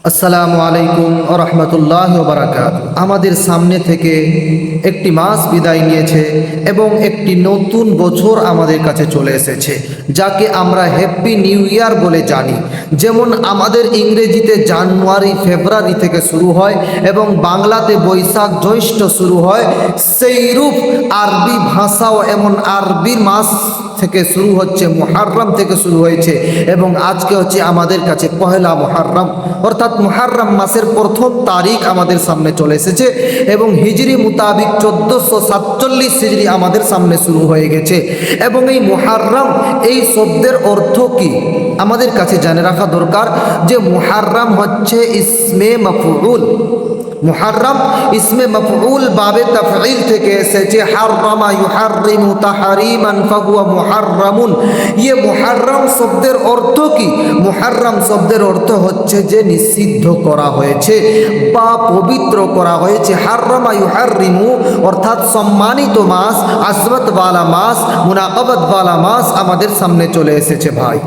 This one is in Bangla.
আসসালামু আলাইকুম ওয়া রাহমাতুল্লাহি ওয়া বারাকাতুহু। আমাদের সামনে থেকে একটি মাস বিদায় নিয়েছে এবং একটি নতুন বছর আমাদের কাছে চলে এসেছে, যাকে আমরা হ্যাপি নিউ ইয়ার বলে জানি। যেমন আমাদের ইংরেজিতে জানুয়ারি ফেব্রুয়ারি থেকে শুরু হয় এবং বাংলাতে বৈশাখ জ্যৈষ্ঠ শুরু হয়, সেইরূপ আরবি ভাষাও এমন আরবি মাস থেকে শুরু হচ্ছে, মুহাররম থেকে শুরু হয়েছে এবং আজকে হচ্ছে আমাদের কাছে পহেলা মুহাররম, অর্থাৎ মুহাররম মাসের প্রথম তারিখ আমাদের সামনে চলে এসেছে এবং হিজরি মোতাবিক 1447 হিজরি আমাদের সামনে শুরু হয়ে গেছে। এবং এই মুহাররম এই শব্দের অর্থ কি আমাদের কাছে জেনে রাখা দরকার, যে মুহাররম হচ্ছে ইসমে মাফউল। মুহাররম ইসমে মাফউল বাবে তাফঈল থেকে এসেছে, হাররামা ইউহাররিমু তাহরিমান ফাহুয়া মুহাররামুন। ये মুহাররম শব্দের অর্থ কি? মুহাররম শব্দের অর্থ হচ্ছে যে নিষিদ্ধ করা হয়েছে বা পবিত্র করা হয়েছে। হাররামা ইউহাররিমু অর্থাৎ সম্মানিত মাস, আজমত ওয়ালা মাস, মুনাকাবাত ওয়ালা মাস আমাদের সামনে চলে এসেছে ভাই।